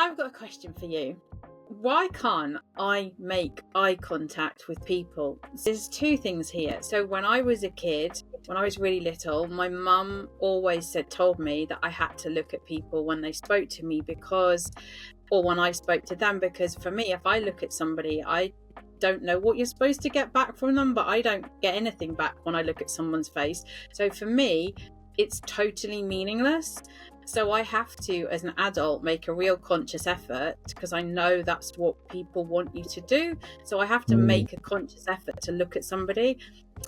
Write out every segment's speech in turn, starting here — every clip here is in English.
I've got a question for you. Why can't I make eye contact with people? There's two things here. So when I was a kid, when I was really little, my mum always told me that I had to look at people when they spoke to me or when I spoke to them, because for me, if I look at somebody, I don't know what you're supposed to get back from them, but I don't get anything back when I look at someone's face. So for me, it's totally meaningless. So I have to, as an adult, make a real conscious effort, because I know that's what people want you to do. So I have to make a conscious effort to look at somebody.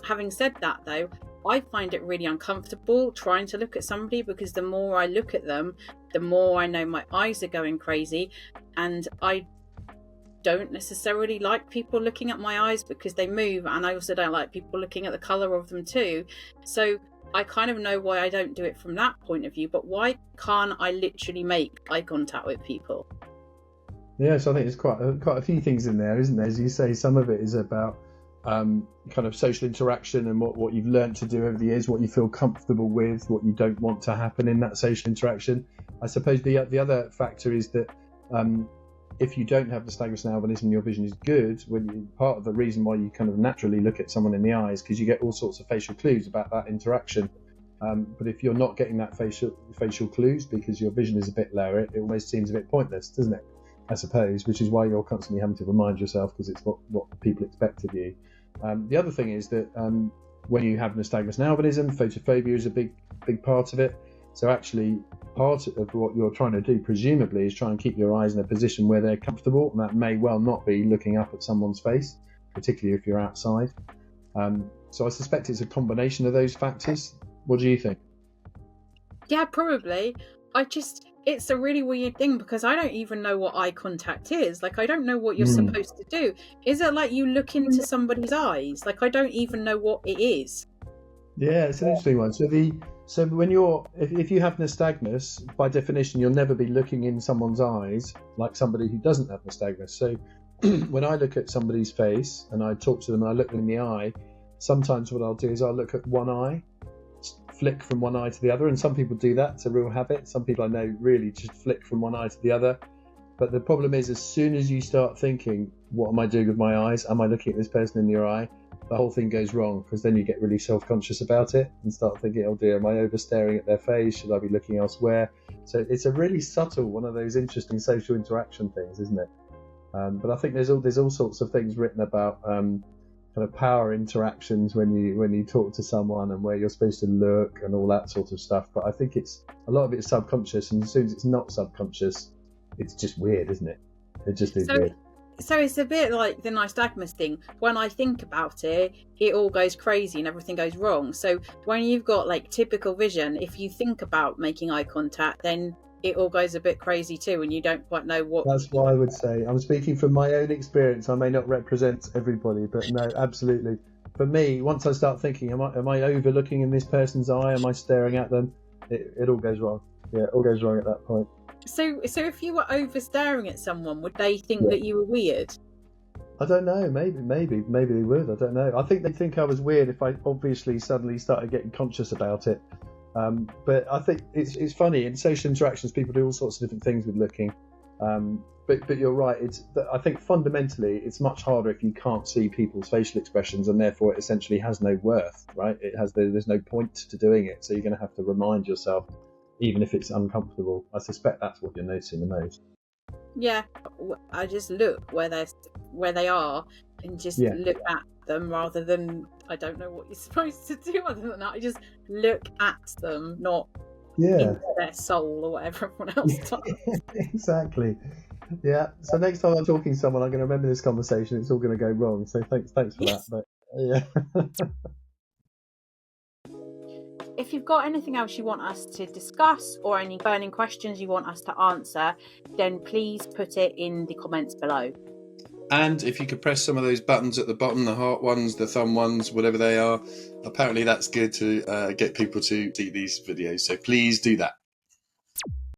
Having said that, though, I find it really uncomfortable trying to look at somebody, because the more I look at them, the more I know my eyes are going crazy. And I don't necessarily like people looking at my eyes because they move. And I also don't like people looking at the colour of them too. So I kind of know why I don't do it from that point of view, but why can't I literally make eye contact with people? Yeah, so I think there's quite a few things in there, isn't there? As you say, some of it is about kind of social interaction and what you've learned to do over the years, what you feel comfortable with, what you don't want to happen in that social interaction. I suppose the other factor is that if you don't have nystagmus and albinism, your vision is good. Part of the reason why you kind of naturally look at someone in the eyes, because you get all sorts of facial clues about that interaction. But if you're not getting that facial clues because your vision is a bit lower, it almost seems a bit pointless, doesn't it? I suppose, which is why you're constantly having to remind yourself, because it's what people expect of you. The other thing is that when you have nystagmus and albinism, photophobia is a big part of it. So actually, part of what you're trying to do, presumably, is try and keep your eyes in a position where they're comfortable, and that may well not be looking up at someone's face, particularly if you're outside. So I suspect it's a combination of those factors. What do you think? Yeah, probably. It's a really weird thing, because I don't even know what eye contact is. Like, I don't know what you're supposed to do. Is it like you look into somebody's eyes? Like, I don't even know what it is. Yeah, it's an interesting one. So when if you have nystagmus, by definition, you'll never be looking in someone's eyes like somebody who doesn't have nystagmus. So when I look at somebody's face and I talk to them and I look them in the eye, sometimes what I'll do is I'll look at one eye, flick from one eye to the other, and some people do that. It's a real habit. Some people I know really just flick from one eye to the other. But the problem is, as soon as you start thinking, what am I doing with my eyes? Am I looking at this person in your eye? The whole thing goes wrong, because then you get really self-conscious about it and start thinking, oh dear, am I over staring at their face? Should I be looking elsewhere? So it's a really subtle, one of those interesting social interaction things, isn't it? But I think there's all sorts of things written about kind of power interactions when you talk to someone, and where you're supposed to look and all that sort of stuff. But I think a lot of it is subconscious, and as soon as it's not subconscious, it's just weird, isn't it? It just is weird. So it's a bit like the nystagmus thing. When I think about it, it all goes crazy and everything goes wrong. So when you've got like typical vision, if you think about making eye contact, then it all goes a bit crazy too, and you don't quite know what. That's what I would say. I'm speaking from my own experience. I may not represent everybody, but no, absolutely. For me, once I start thinking, am I overlooking in this person's eye? Am I staring at them? It all goes wrong. Yeah, it all goes wrong at that point. So if you were over staring at someone, would they think that you were weird? I don't know. Maybe they would. I don't know. I think they'd think I was weird if I obviously suddenly started getting conscious about it. But I think it's funny, in social interactions, people do all sorts of different things with looking. But you're right. I think fundamentally, it's much harder if you can't see people's facial expressions, and therefore it essentially has no worth, right? There's no point to doing it. So you're going to have to remind yourself, even if it's uncomfortable. I suspect that's what you're noticing the most. Yeah, I just look where they are and just look at them, rather than, I don't know what you're supposed to do other than that. I just look at them, not into their soul or whatever everyone else does. Exactly. Yeah. So next time I'm talking to someone, I'm going to remember this conversation. It's all going to go wrong. So thanks for that. But yeah. If you've got anything else you want us to discuss, or any burning questions you want us to answer, then please put it in the comments below. And if you could press some of those buttons at the bottom, the heart ones, the thumb ones, whatever they are, apparently that's good to get people to see these videos. So please do that.